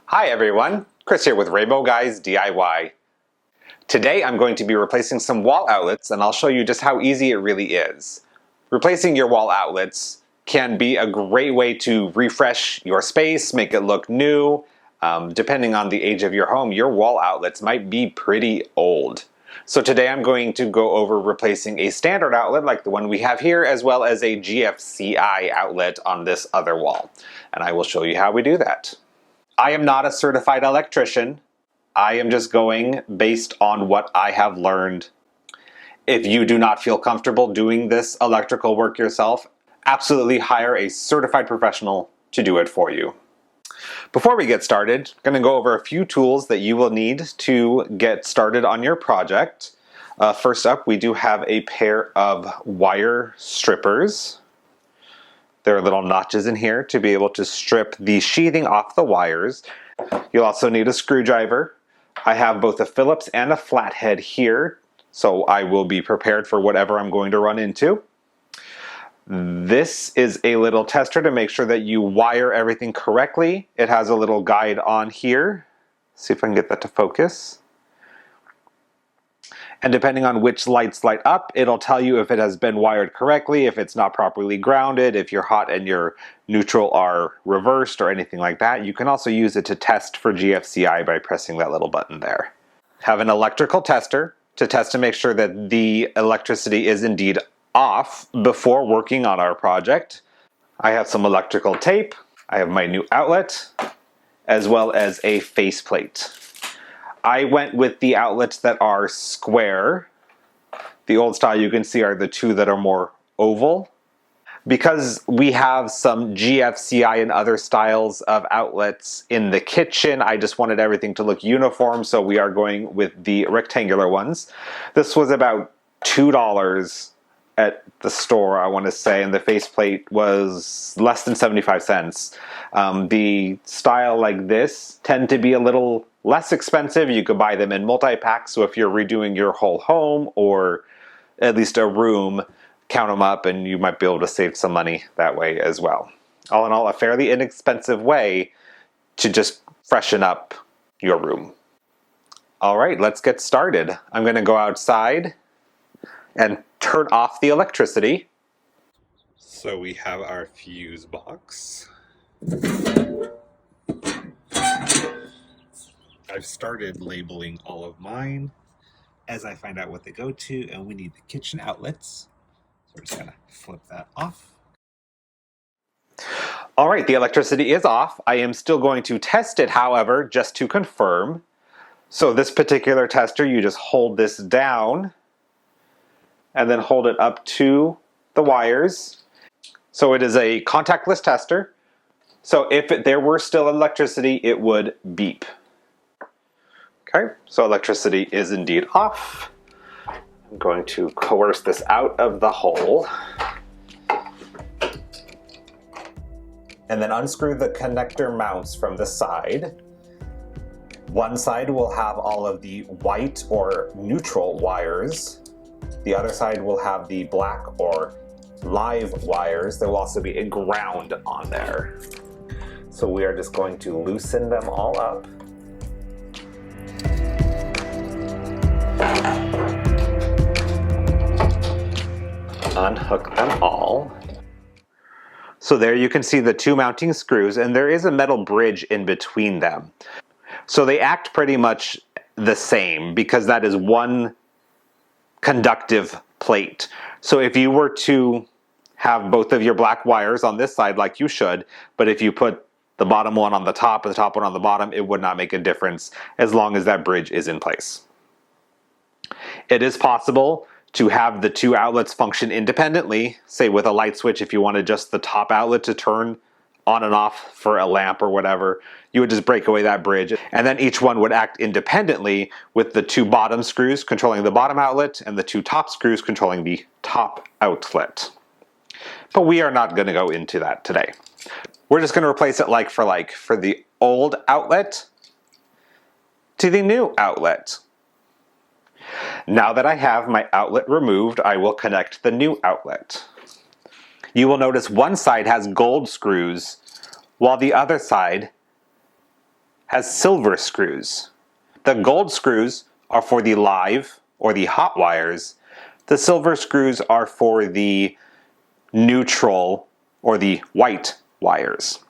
Hi everyone, Chris here with Rainbow Guys DIY. Today I'm going to be replacing some wall outlets and I'll show you just how easy it really is. Replacing your wall outlets can be a great way to refresh your space, make it look new. Depending on the age of your home, your wall outlets might be pretty old. So today I'm going to go over replacing a standard outlet like the one we have here, as well as a GFCI outlet on this other wall. And I will show you how we do that. I am not a certified electrician. I am just going based on what I have learned. If you do not feel comfortable doing this electrical work yourself, absolutely hire a certified professional to do it for you. Before we get started, I'm going to go over a few tools that you will need to get started on your project. First up, we do have a pair of wire strippers. There are little notches in here to be able to strip the sheathing off the wires. You'll also need a screwdriver. I have both a Phillips and a flathead here, so I will be prepared for whatever I'm going to run into. This is a little tester to make sure that you wire everything correctly. It has a little guide on here. See if I can get that to focus. And depending on which lights light up, it'll tell you if it has been wired correctly, if it's not properly grounded, if your hot and your neutral are reversed or anything like that. You can also use it to test for GFCI by pressing that little button there. Have an electrical tester to test to make sure that the electricity is indeed off before working on our project. I have some electrical tape. I have my new outlet, as well as a faceplate. I went with the outlets that are square. The old style you can see are the two that are more oval. Because we have some GFCI and other styles of outlets in the kitchen, I just wanted everything to look uniform, so we are going with the rectangular ones. This was about $2 at the store, I want to say, and the faceplate was less than 75 cents. The style like this tend to be a little less expensive. You could buy them in multi-packs, so if you're redoing your whole home or at least a room, count them up and you might be able to save some money that way as well. All in all, a fairly inexpensive way to just freshen up your room. All right, let's get started. I'm going to go outside and turn off the electricity. So we have our fuse box. I've started labeling all of mine as I find out what they go to, and we need the kitchen outlets. So we're just gonna flip that off. All right, the electricity is off. I am still going to test it, however, just to confirm. So this particular tester, you just hold this down and then hold it up to the wires. So it is a contactless tester. So if there were still electricity, it would beep. Okay, so electricity is indeed off. I'm going to coerce this out of the hole. And then unscrew the connector mounts from the side. One side will have all of the white or neutral wires. The other side will have the black or live wires. There will also be a ground on there. So we are just going to loosen them all up. Unhook them all. So there you can see the two mounting screws, and there is a metal bridge in between them. So they act pretty much the same because that is one conductive plate. So if you were to have both of your black wires on this side like you should, but if you put the bottom one on the top and the top one on the bottom, it would not make a difference as long as that bridge is in place. It is possible to have the two outlets function independently, say with a light switch. If you wanted just the top outlet to turn on and off for a lamp or whatever, you would just break away that bridge, and then each one would act independently with the two bottom screws controlling the bottom outlet and the two top screws controlling the top outlet. But we are not going to go into that today. We're just going to replace it like for the old outlet to the new outlet. Now that I have my outlet removed, I will connect the new outlet. You will notice one side has gold screws, while the other side has silver screws. The gold screws are for the live or the hot wires. The silver screws are for the neutral or the white wires.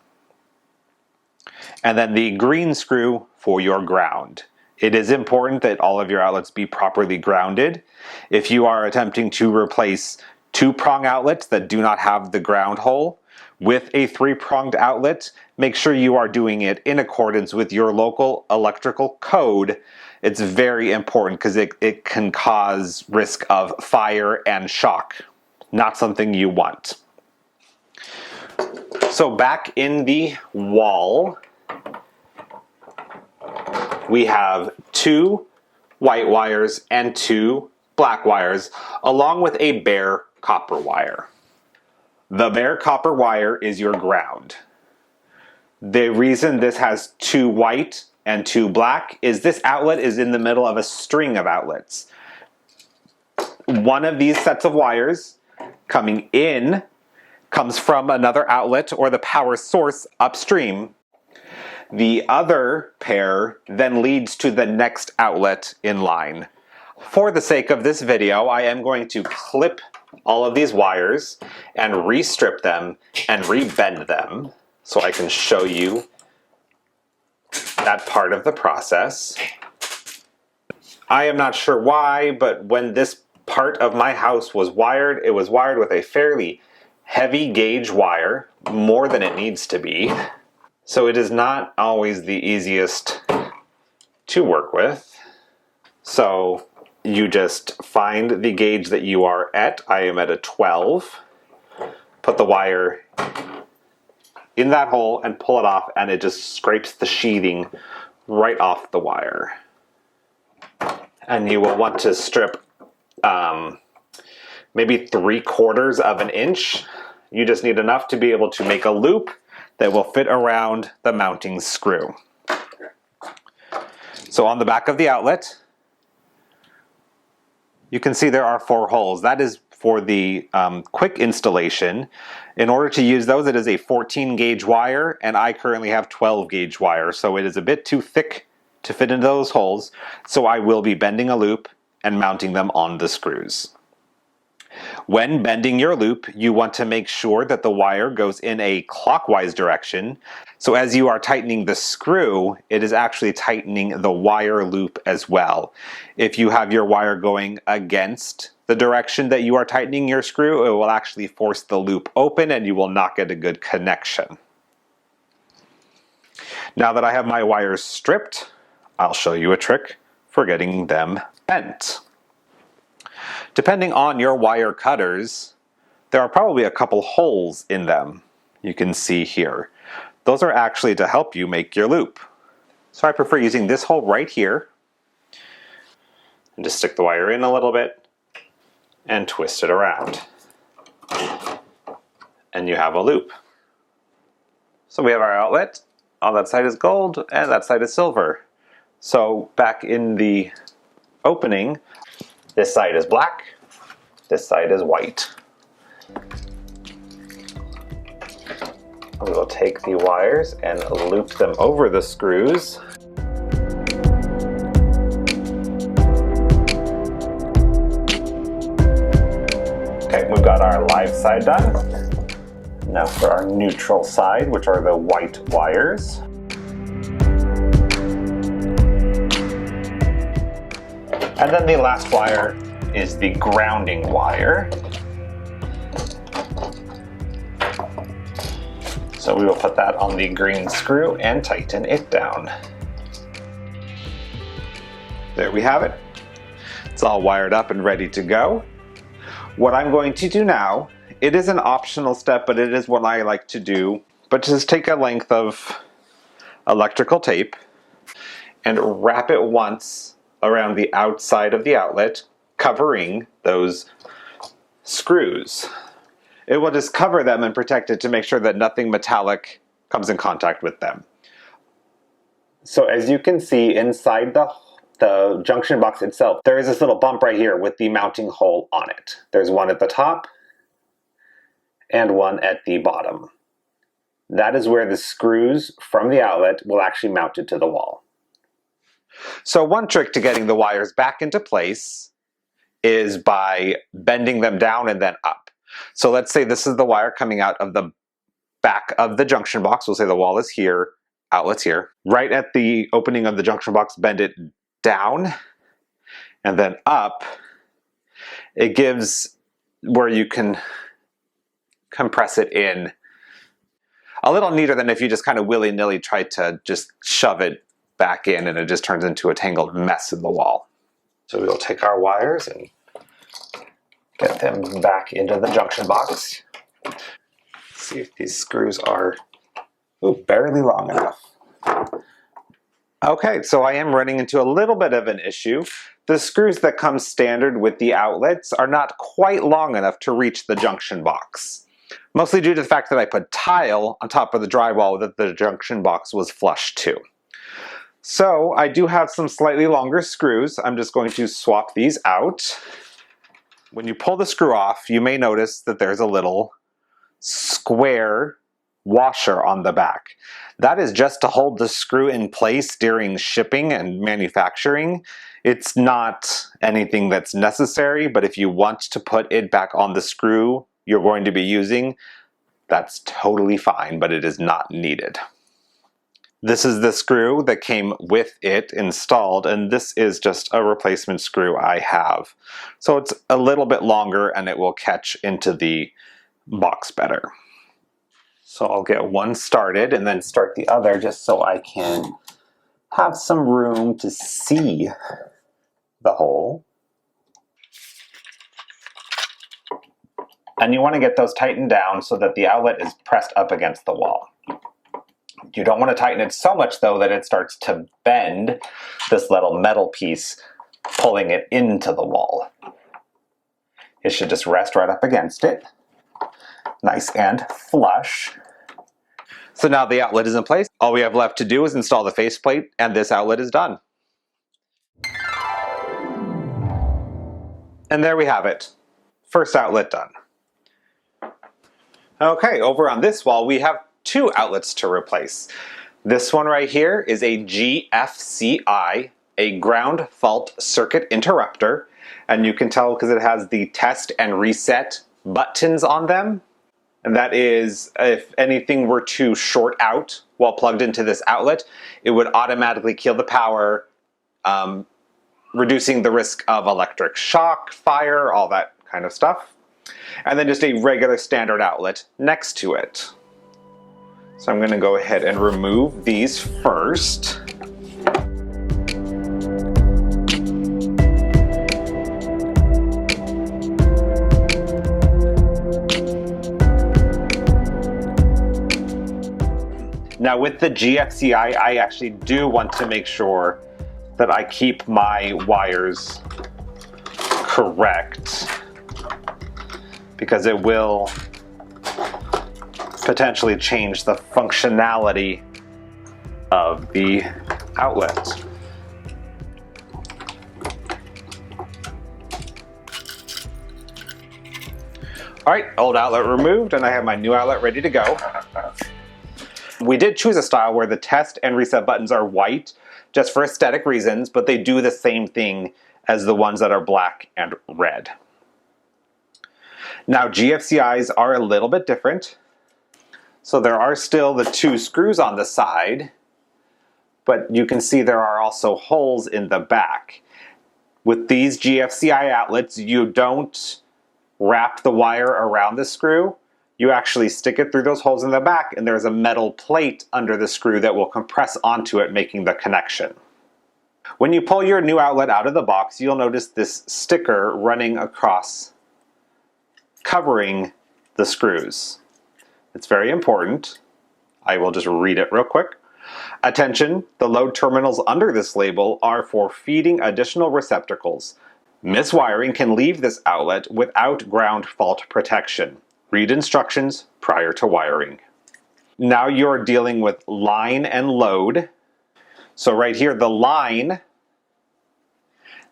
And then the green screw for your ground. It is important that all of your outlets be properly grounded. If you are attempting to replace 2-prong outlets that do not have the ground hole with a 3-pronged outlet, make sure you are doing it in accordance with your local electrical code. It's very important because it can cause risk of fire and shock. Not something you want. So back in the wall, we have 2 white wires and 2 black wires, along with a bare copper wire. The bare copper wire is your ground. The reason this has 2 white and 2 black is this outlet is in the middle of a string of outlets. One of these sets of wires coming in comes from another outlet or the power source upstream. The other pair then leads to the next outlet in line. For the sake of this video, I am going to clip all of these wires and re-strip them and re-bend them so I can show you that part of the process. I am not sure why, but when this part of my house was wired, it was wired with a fairly heavy gauge wire, more than it needs to be. So it is not always the easiest to work with. So you just find the gauge that you are at. I am at a 12. Put the wire in that hole and pull it off, and it just scrapes the sheathing right off the wire. And you will want to strip maybe 3/4 of an inch. You just need enough to be able to make a loop that will fit around the mounting screw. So on the back of the outlet, you can see there are 4 holes. That is for the quick installation. In order to use those, it is a 14 gauge wire, and I currently have 12 gauge wire, so it is a bit too thick to fit into those holes, so I will be bending a loop and mounting them on the screws. When bending your loop, you want to make sure that the wire goes in a clockwise direction. So as you are tightening the screw, it is actually tightening the wire loop as well. If you have your wire going against the direction that you are tightening your screw, it will actually force the loop open and you will not get a good connection. Now that I have my wires stripped, I'll show you a trick for getting them bent. Depending on your wire cutters, there are probably a couple holes in them. You can see here. Those are actually to help you make your loop. So I prefer using this hole right here. And just stick the wire in a little bit and twist it around. And you have a loop. So we have our outlet. On that side is gold and that side is silver. So back in the opening, this side is black, this side is white. We will take the wires and loop them over the screws. Okay, we've got our live side done. Now for our neutral side, which are the white wires. And then the last wire is the grounding wire. So we will put that on the green screw and tighten it down. There we have it. It's all wired up and ready to go. What I'm going to do now, it is an optional step, but it is what I like to do. But just take a length of electrical tape and wrap it once around the outside of the outlet, covering those screws. It will just cover them and protect it to make sure that nothing metallic comes in contact with them. So as you can see inside the junction box itself, there is this little bump right here with the mounting hole on it. There's one at the top and one at the bottom. that is where the screws from the outlet will actually mount it to the wall. So one trick to getting the wires back into place is by bending them down and then up. So let's say this is the wire coming out of the back of the junction box. We'll say the wall is here, outlet's here. Right at the opening of the junction box, bend it down and then up. It gives where you can compress it in a little neater than if you just kind of willy-nilly try to just shove it back in and it just turns into a tangled mess in the wall. So we'll take our wires and get them back into the junction box. See if these screws are barely long enough. Okay, so I am running into a little bit of an issue. The screws that come standard with the outlets are not quite long enough to reach the junction box. Mostly due to the fact that I put tile on top of the drywall that the junction box was flush to. So I do have some slightly longer screws. I'm just going to swap these out. When you pull the screw off, you may notice that there's a little square washer on the back. That is just to hold the screw in place during shipping and manufacturing. It's not anything that's necessary, but if you want to put it back on the screw you're going to be using, that's totally fine, but it is not needed. This is the screw that came with it installed, and this is just a replacement screw I have. So it's a little bit longer and it will catch into the box better. So I'll get one started and then start the other just so I can have some room to see the hole. And you want to get those tightened down so that the outlet is pressed up against the wall. You don't want to tighten it so much though that it starts to bend this little metal piece, pulling it into the wall. It should just rest right up against it. Nice and flush. So now the outlet is in place. All we have left to do is install the faceplate and this outlet is done. And there we have it. First outlet done. Okay, over on this wall we have two outlets to replace. This one right here is a GFCI, a ground fault circuit interrupter, and you can tell because it has the test and reset buttons on them. And that is, if anything were to short out while plugged into this outlet, it would automatically kill the power, reducing the risk of electric shock, fire, all that kind of stuff. And then just a regular standard outlet next to it. So I'm going to go ahead and remove these first. Now with the GFCI, I actually do want to make sure that I keep my wires correct, because it will potentially change the functionality of the outlet. Alright, old outlet removed, and I have my new outlet ready to go. We did choose a style where the test and reset buttons are white, just for aesthetic reasons, but they do the same thing as the ones that are black and red. Now GFCIs are a little bit different. So there are still the two screws on the side, but you can see there are also holes in the back. With these GFCI outlets, you don't wrap the wire around the screw. You actually stick it through those holes in the back, and there's a metal plate under the screw that will compress onto it, making the connection. When you pull your new outlet out of the box, you'll notice this sticker running across, covering the screws. It's very important. I will just read it real quick. Attention, the load terminals under this label are for feeding additional receptacles. Miswiring can leave this outlet without ground fault protection. Read instructions prior to wiring. Now you're dealing with line and load. So right here, the line,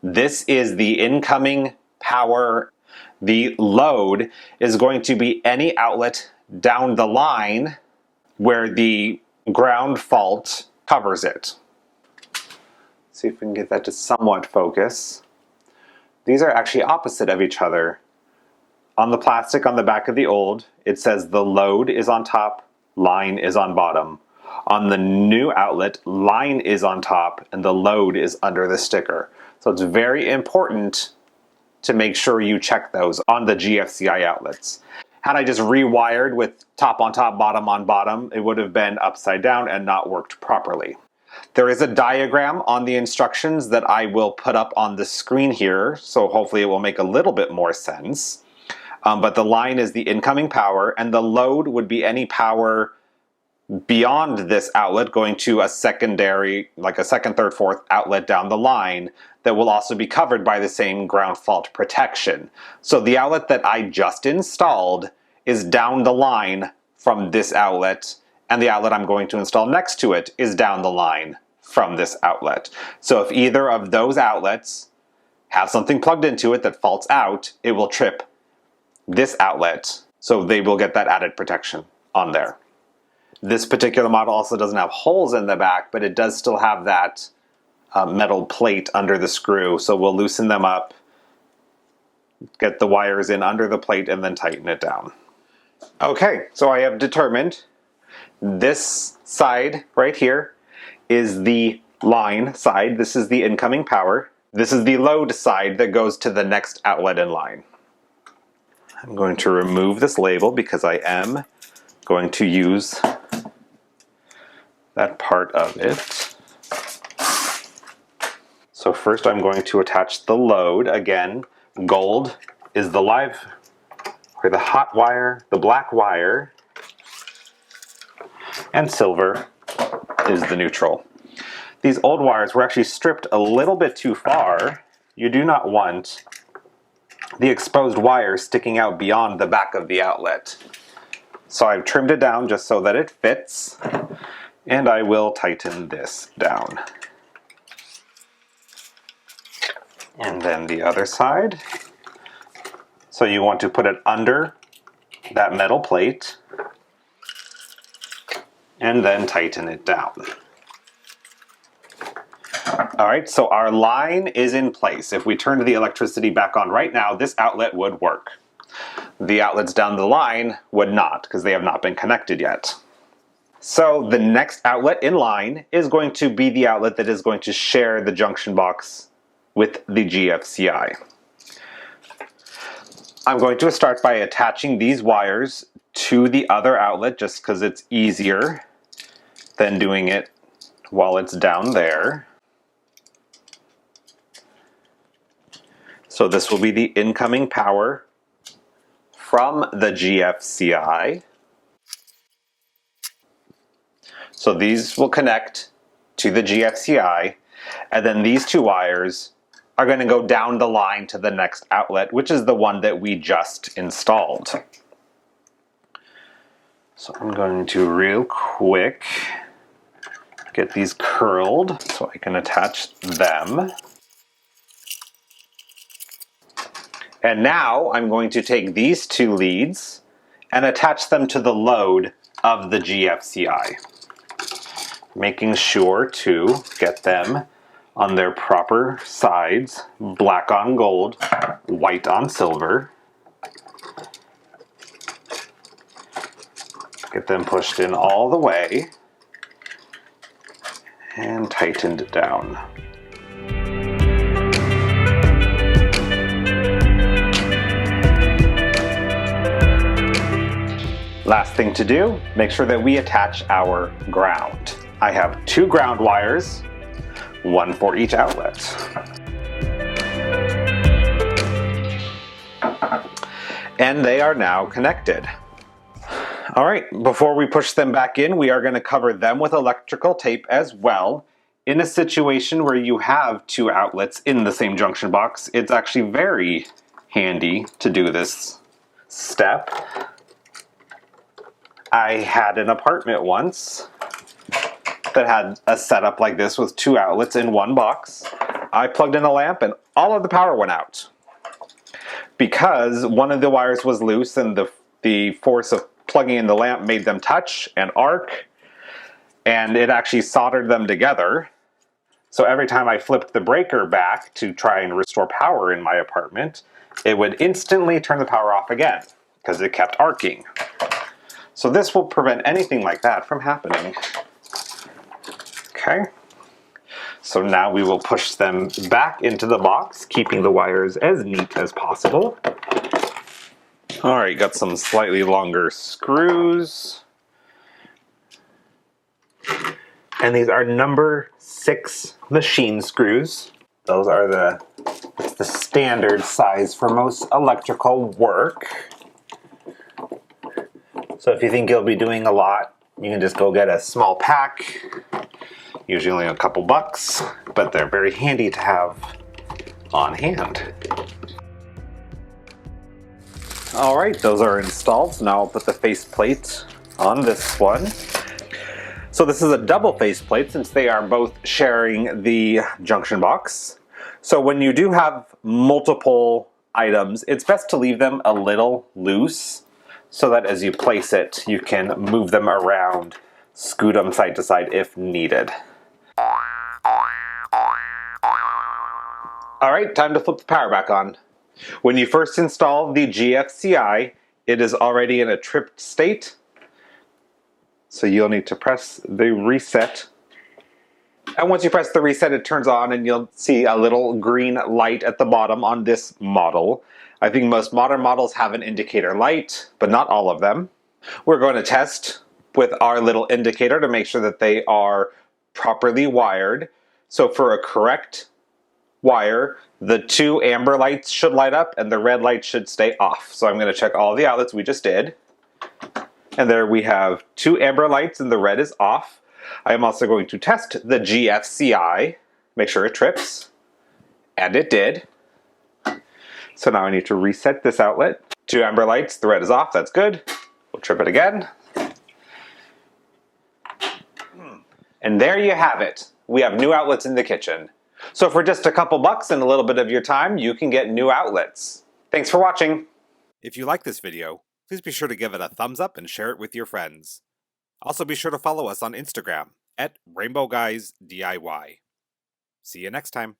this is the incoming power. The load is going to be any outlet down the line where the ground fault covers it. See if we can get that to somewhat focus. These are actually opposite of each other. On the plastic on the back of the old, it says the load is on top, line is on bottom. On the new outlet, line is on top and the load is under the sticker. So it's very important to make sure you check those on the GFCI outlets. Had I just rewired with top on top, bottom on bottom, it would have been upside down and not worked properly. There is a diagram on the instructions that I will put up on the screen here, so hopefully it will make a little bit more sense. But the line is the incoming power, and the load would be any power beyond this outlet going to a secondary, like a second, third, fourth outlet down the line that will also be covered by the same ground fault protection. So the outlet that I just installed is down the line from this outlet, and the outlet I'm going to install next to it is down the line from this outlet. So if either of those outlets have something plugged into it that faults out, it will trip this outlet, so they will get that added protection on there. This particular model also doesn't have holes in the back, but it does still have that metal plate under the screw, so we'll loosen them up, get the wires in under the plate, and then tighten it down. Okay, so I have determined this side right here is the line side. This is the incoming power. This is the load side that goes to the next outlet in line. I'm going to remove this label because I am going to use that part of it. So first I'm going to attach the load. Again, gold is the live, or the hot wire, the black wire, and silver is the neutral. These old wires were actually stripped a little bit too far. You do not want the exposed wire sticking out beyond the back of the outlet. So I've trimmed it down just so that it fits, and I will tighten this down. And then the other side. So you want to put it under that metal plate and then tighten it down. Alright, so our line is in place. If we turned the electricity back on right now, this outlet would work. The outlets down the line would not, because they have not been connected yet. So the next outlet in line is going to be the outlet that is going to share the junction box with the GFCI. I'm going to start by attaching these wires to the other outlet just because it's easier than doing it while it's down there. So this will be the incoming power from the GFCI. So these will connect to the GFCI, and then these two wires are going to go down the line to the next outlet, which is the one that we just installed. So I'm going to real quick get these curled so I can attach them. And now I'm going to take these two leads and attach them to the load of the GFCI. Making sure to get them on their proper sides, black on gold, white on silver. Get them pushed in all the way and tightened down. Last thing to do, make sure that we attach our ground. I have two ground wires, one for each outlet. And they are now connected. All right, before we push them back in, we are going to cover them with electrical tape as well. In a situation where you have two outlets in the same junction box, it's actually very handy to do this step. I had an apartment once that had a setup like this with two outlets in one box. I plugged in a lamp and all of the power went out because one of the wires was loose and the force of plugging in the lamp made them touch and arc, and it actually soldered them together. So every time I flipped the breaker back to try and restore power in my apartment, it would instantly turn the power off again because it kept arcing. So this will prevent anything like that from happening. Okay. So now we will push them back into the box, keeping the wires as neat as possible. All right, got some slightly longer screws. And these are number 6 machine screws. Those are the standard size for most electrical work. So if you think you'll be doing a lot, you can just go get a small pack. Usually only a couple bucks, but they're very handy to have on hand. All right, those are installed. So now I'll put the faceplate on this one. So this is a double faceplate since they are both sharing the junction box. So when you do have multiple items, it's best to leave them a little loose so that as you place it, you can move them around, scoot them side to side if needed. All right, time to flip the power back on. When you first install the GFCI, it is already in a tripped state. So you'll need to press the reset. And once you press the reset, it turns on and you'll see a little green light at the bottom on this model. I think most modern models have an indicator light, but not all of them. We're going to test with our little indicator to make sure that they are properly wired. So for a correct wire, the 2 amber lights should light up and the red light should stay off. So I'm going to check all the outlets we just did. And there we have 2 amber lights and the red is off. I am also going to test the GFCI, make sure it trips, and it did. So now I need to reset this outlet. 2 amber lights, the red is off, that's good. We'll trip it again. And there you have it. We have new outlets in the kitchen. So for just a couple bucks and a little bit of your time, you can get new outlets. Thanks for watching. If you like this video, please be sure to give it a thumbs up and share it with your friends. Also be sure to follow us on Instagram at rainbowguysdiy. See you next time.